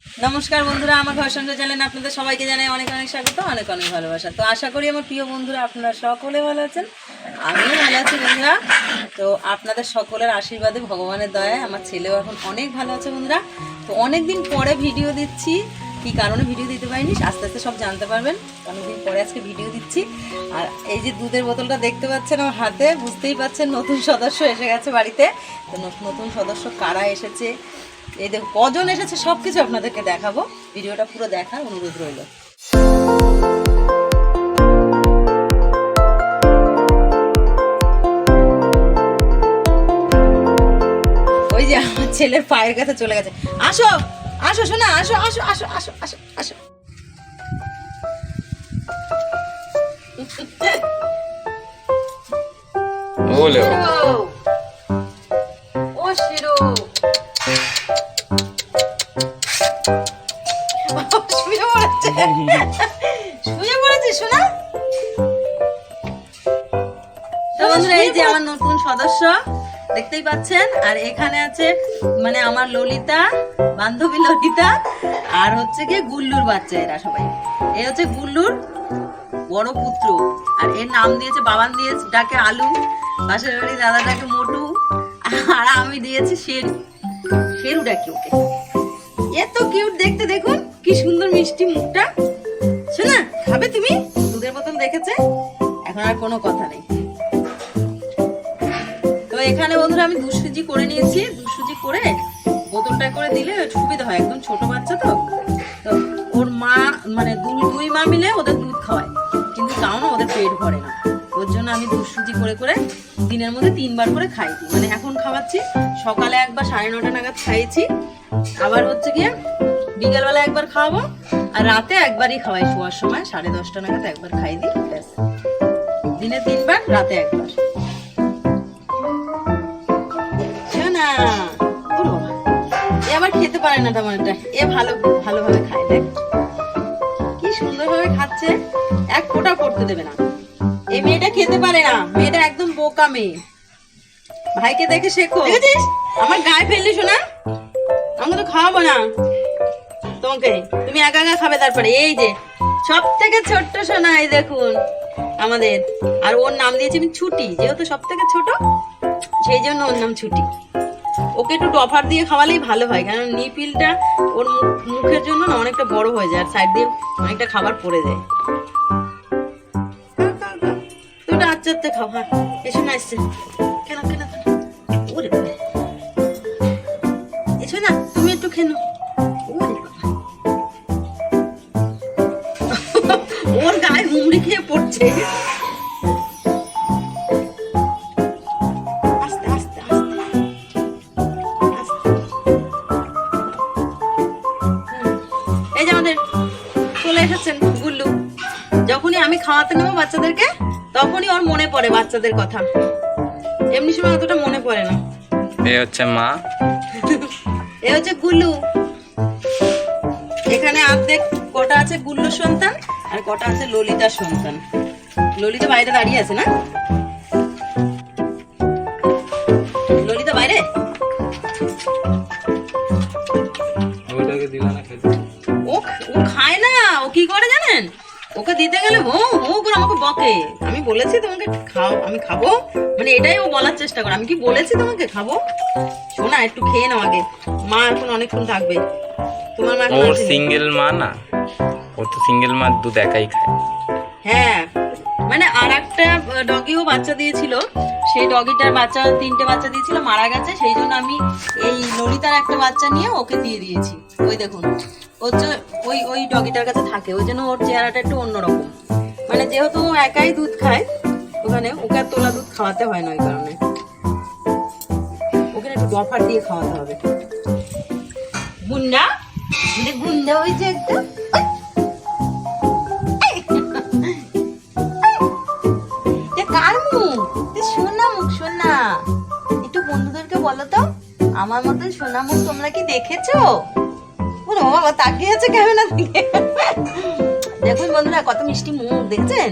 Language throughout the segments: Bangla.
নমস্কার বন্ধুরা, আমার ঘর সংসার চ্যানেলে আপনাদের সবাইকে জানাই অনেক অনেক স্বাগত, অনেক অনেক ভালোবাসা। তো আশা করি আমার প্রিয় বন্ধুরা আপনারা সকলে ভালো আছেন, আমিও ভালো আছি বন্ধুরা। তো আপনাদের সকলের আশীর্বাদে, ভগবানের দয়ায় আমার ছেলেও এখন অনেক ভালো আছে বন্ধুরা। তো অনেক দিন পরে ভিডিও দিচ্ছি, কী কারণে ভিডিও দিতে পারিনি আস্তে আস্তে সব জানতে পারবেন। অনেকদিন পরে আজকে ভিডিও দিচ্ছি। আর এই যে দুধের বোতলটা দেখতে পাচ্ছেন আমার হাতে, বুঝতেই পাচ্ছেন নতুন সদস্য এসে গেছে বাড়িতে। তো নতুন সদস্য কারা এসেছে, এই দেখো কজন এসেছে, সব কিছু আপনাদেরকে দেখাবো। ভিডিওটা পুরো দেখার অনুরোধ রইল। ওই যে আমার ছেলের পায়ের কাছে চলে গেছে। আসো আসো শোনা, আসো আসো আসো আসো আসো আসো। ও শিরো, শুয়ে পড়েছে শোনা। তো বন্ধুরা, এই যে আমার নতুন সদস্য দেখতেই পাচ্ছেন। আর এখানে আছে মানে আমার ললিতা, বান্ধবী ললিতা, আর হচ্ছে গিয়ে গুল্লুর বাচ্চা। এরা সবাই, এ হচ্ছে গুল্লুর বড় পুত্র। আর এর নাম দিয়েছে, বাবান দিয়েছে ডাকে আলু, পাশের বাড়ি দাদা ডাকে মোটু, আর আমি দিয়েছি শেরু। শেরু ডাকি ওকে। এত কিউট দেখতে, দেখুন কি সুন্দর মিষ্টি মুখটা। শোনা, খাবে তুমি? দুধের বোতল দেখেছে, এখন আর কোনো কথা নেই। তো এখানে বন্ধুরা আমি 2 সুজি করে নিয়েছি। 2 সুজি করে বোতলটা করে দিলে সুবিধা হয়, একদম ছোট বাচ্চা তো। তো ওর মা মানে দুই মা মিলে ওদের দুধ খাওয়ায়, কিন্তু তাও না ওদের পেট ভরে না। ওর জন্য আমি 2 সুজি করে করে দিনের মধ্যে 3 বার করে খাই দিই। মানে এখন খাওয়াচ্ছি, সকালে একবার 9:30 নাগাদ খাইয়েছি, আবার হচ্ছে গিয়ে বিকেলবেলা একবার খাওয়াবো, আর রাতে একবারই খাওয়াই শোয়ার সময় 10:30 নাগাদ একবার খাই দিই, ব্যাস। দিনে 3 বার, রাতে একবার। না এ আবার খেতে পারে না তেমন একটা, এ ভালোভাবে খায়। দেখ কি সুন্দরভাবে খাচ্ছে, এক ফোঁটা পড়তে দেবে না। এই মেয়েটা খেতে পারে না, মেয়েটা একদম বোকা মেয়ে। ভাইকে দেখে শেখো। দেখেছিস আমার গায়ে ফেললি শোনা, আমাকে তো খাওয়াবো না তোমাকে, তুমি একা একা খাবে। তারপরে এই যে সব থেকে ছোট্ট সোনা, এই দেখুন আমাদের। আর ওর নাম দিয়েছি আমি ছুটি, যেহেতু সব থেকে ছোট সেই জন্য ওর নাম ছুটি। ওকে একটু টফার দিয়ে খাওয়ালেই ভালো হয়, কারণ নিপিলটা ওর মুখের জন্য না অনেকটা বড় হয়ে যায়, আর সাইড দিয়ে অনেকটা খাবার পড়ে যায়। তো ওটা আচ্ছা আচ্ছা খাও। হ্যাঁ এসো না, এসছে কেন কেন, ওরে এসো না, তুমি একটু খেনো। ওর গায়ে মুমড়ি খেয়ে পড়ছে। এই যে আমাদের চলে এসেছেন গুল্লু। যখনই আমি খাওয়াতে নেবো বাচ্চাদেরকে, তখনই ওর মনে পড়ে বাচ্চাদের কথা, এমনি সময় অতটা মনে পড়ে না। এ হচ্ছে মা, এ হচ্ছে গুল্লু। এখানে অর্ধেক কটা আছে গুল্লুর সন্তান, আর কটা আছে ললিতার সন্তান। ললিতা বাইরে দাঁড়িয়ে আছে না, ললিতা বাইরে। ও খায় না, ও কি করে জানেন, ওকে দিতে গেলে ও করে আমাকে বকে। আমি বলেছি তোমাকে খাও, আমি খাবো, মানে এটাই ও বলার চেষ্টা করে। আমি কি বলেছি তোমাকে খাবো? শোনা একটু খেয়ে নাও আগে, মা এখন অনেকক্ষণ থাকবে। তোমার মা এখন সিঙ্গেল মা না, ও তো সিঙ্গেল মা, দুধ একাই খায়। হ্যাঁ মানে আর একটা ডগিও বাচ্চা দিয়েছিল, সেই ডগিটার বাচ্চা 3টে বাচ্চা দিয়েছিল, মারা গেছে। সেই জন্য আমি এই ললিতার একটা বাচ্চা নিয়ে ওকে দিয়ে দিয়েছি। ওই দেখুন হচ্ছে ওই ডগিটার কাছে থাকে, ওই জন্য ওর চেহারাটা একটু অন্যরকম। মানে যেহেতু ও একাই দুধ খায়, ওখানে ওকে আর তোলা দুধ খাওয়াতে হয় না, ওই কারণে ওখানে একটু বফার দিয়ে খাওয়াতে হবে। গুন্ডা গুন্ডা ওই যে একটা একটু বন্ধুদেরকে বলো তো, আমার মতন সোনা মুখ তোমরা কি দেখেছো? ওরে বাবা তাকিয়ে আছে ক্যামেরা দিকে। দেখুন বন্ধুরা কত মিষ্টি মুখ, দেখছেন?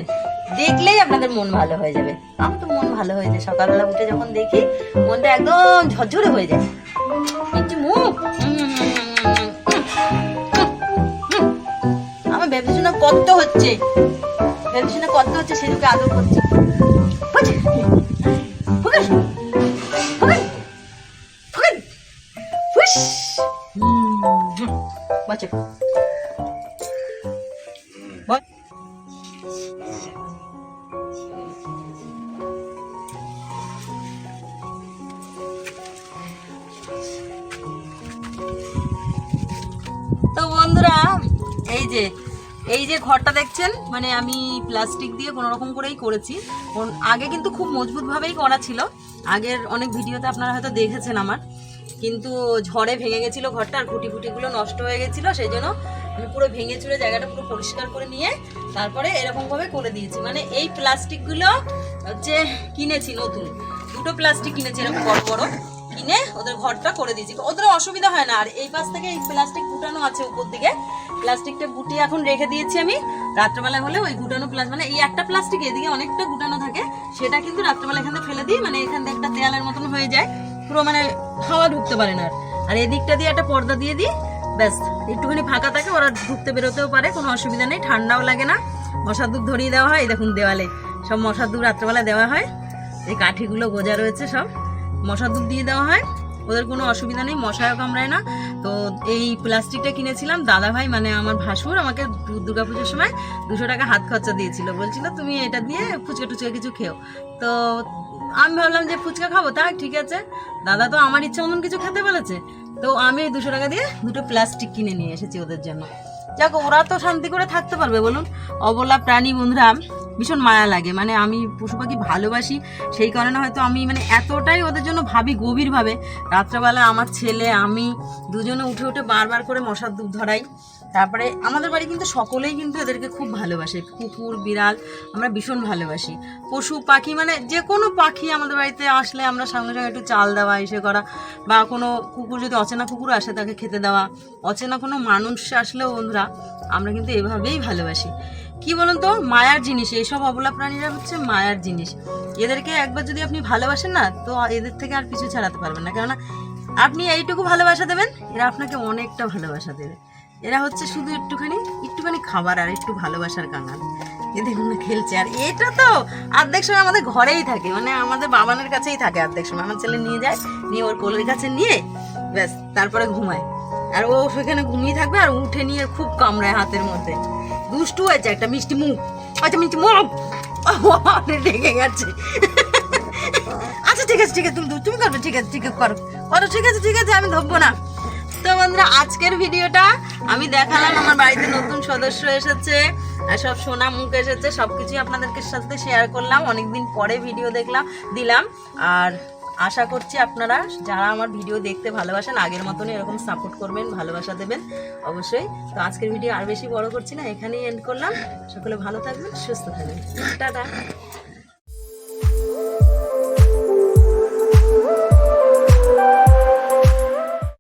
দেখলেই আপনাদের মন ভালো হয়ে যাবে। আমার তো মন ভালো হয়ে যায়, সকালবেলা উঠে যখন দেখি মনটা একদম ঝরঝরে হয়ে যায়। মিষ্টি মুখ, কত হচ্ছে, টেনশনে কত হচ্ছে, সেদিকে আদর করছে। বুঝ? ফুকেন, ফুকেন, ফুকেন, ফুস। বাচ্চা বল। তো বন্ধুরা, এই যে ঘরটা দেখছেন, মানে আমি প্লাস্টিক দিয়ে কোনো রকম করেই করেছি। আগে কিন্তু খুব মজবুত ভাবেই করা ছিল, আগের অনেক ভিডিওতে আপনারা হয়তো দেখেছেন আমার, কিন্তু ঝড়ে ভেঙে গেছিল ঘরটা, আর খুঁটি ফুটিগুলো নষ্ট হয়ে গেছিলো, সেই জন্য আমি পুরো ভেঙে চুরে জায়গাটা পুরো পরিষ্কার করে নিয়ে তারপরে এরকম ভাবে করে দিয়েছি। মানে এই প্লাস্টিকগুলো হচ্ছে কিনেছি নতুন, দুটো প্লাস্টিক কিনেছি এরকম বড় বড়, কিনে ওদের ঘরটা করে দিয়েছি, ওদের অসুবিধা হয় না। আর এই পাশ থেকে এই প্লাস্টিক গুটানো আছে উপর দিকে, প্লাস্টিকটা গুটিয়ে এখন রেখে দিয়েছি আমি। রাত্রেবেলা হলে ওই গুটানো মানে এই একটা প্লাস্টিক এদিকে অনেকটা গুটানো থাকে, সেটা কিন্তু রাত্রেবেলা এখানে ফেলে দিই, মানে এখান থেকে একটা দেয়ালের মতন হয়ে যায়, পুরো মানে হাওয়া ঢুকতে পারে না। আর এদিকটা দিয়ে একটা পর্দা দিয়ে দিই, ব্যাস একটুখানি ফাঁকা থাকে, ওরা ঢুকতে বেরোতেও পারে, কোনো অসুবিধা নেই, ঠান্ডাও লাগে না। মশার ধূপ ধরিয়ে দেওয়া হয়, এই দেখুন দেওয়ালে সব মশার ধূপ রাত্রেবেলা দেওয়া হয়, এই কাঠিগুলো গোজা রয়েছে সব মশার ধূপ দিয়ে দেওয়া হয়, ওদের কোনো অসুবিধা নেই, মশাও কামড়ায় না। তো এই প্লাস্টিকটা কিনেছিলাম, দাদা ভাই মানে আমার ভাসুর আমাকে দুর্গাপুজোর সময় 200 টাকা হাত খরচা দিয়েছিল, বলছিল তুমি এটা দিয়ে ফুচকা টুচকা কিছু খেও। তো আমি ভাবলাম যে ফুচকা খাবো, তা ঠিক আছে, দাদা তো আমার ইচ্ছা মতন কিছু খেতে বলেছে, তো আমি 200 টাকা দিয়ে দুটো প্লাস্টিক কিনে নিয়ে এসেছি ওদের জন্য। যাক, ওরা তো শান্তি করে থাকতে পারবে বলুন। অবলা প্রাণী বন্ধুরা, ভীষণ মায়া লাগে, মানে আমি পশু পাখি ভালোবাসি, সেই কারণে হয়তো আমি মানে এতটাই ওদের জন্য ভাবি গভীরভাবে। রাত্রেবেলা আমার ছেলে আমি দুজনে উঠে উঠে বারবার করে মশার ধূপ ধরাই। তারপরে আমাদের বাড়ি কিন্তু সকলেই কিন্তু এদেরকে খুব ভালোবাসে, কুকুর বিড়াল আমরা ভীষণ ভালোবাসি। পশু পাখি মানে যে কোনো পাখি আমাদের বাড়িতে আসলে আমরা সঙ্গে সঙ্গে একটু চাল দেওয়া এসে করা, বা কোনো কুকুর যদি অচেনা কুকুর আসে তাকে খেতে দেওয়া, অচেনা কোনো মানুষ আসলেও বন্ধুরা আমরা কিন্তু এভাবেই ভালোবাসি। কি বলুন তো, মায়ার জিনিস এইসব অবলা প্রাণীরা, হচ্ছে মায়ার জিনিস। এদেরকে একবার যদি আপনি ভালোবাসেন না, তো এদের থেকে আর পিছু ছাড়াতে পারবেন না, কেননা আপনি এইটুকু ভালোবাসা দেবেন, এরা আপনাকে অনেকটা ভালোবাসা দেবে। এরা হচ্ছে শুধু একটুখানি খাবার আর একটু ভালোবাসার কাঙাল। এ দেখুন না খেলছে, আর এটা তো অর্ধেক সময় আমাদের ঘরেই থাকে, মানে আমাদের বাবানের কাছেই থাকে অর্ধেক সময়। আমার ছেলে নিয়ে যায়, নিয়ে ওর কোলের কাছে নিয়ে ব্যাস তারপরে ঘুমায়, আর ও সেখানে ঘুমিয়ে থাকবে, আর উঠে নিয়ে খুব কামড়ায় হাতের মধ্যে। দুষ্টু হয়েছে, একটা মিষ্টি মুখ, আচ্ছা মিষ্টি মুখ রেগে গেছে। আচ্ছা ঠিক আছে তুমি করবে, ঠিক আছে করো, ঠিক আছে আমি ধরবো না। তো বন্ধুরা, আজকের ভিডিওটা আমি দেখালাম, আমার বাড়িতে নতুন সদস্য এসেছে, আর সব সোনা মুখ এসেছে, সবকিছুই আপনাদেরকে সাথে শেয়ার করলাম, অনেকদিন পরে ভিডিও দিলাম। আর আশা করছি আপনারা যারা আমার ভিডিও দেখতে ভালোবাসেন, আগের মতনই এরকম সাপোর্ট করবেন, ভালোবাসা দেবেন অবশ্যই। তো আজকের ভিডিও আর বেশি বড় করছি না, এখানেই এন্ড করলাম। সকলে ভালো থাকবেন, সুস্থ থাকবেন, টাটা।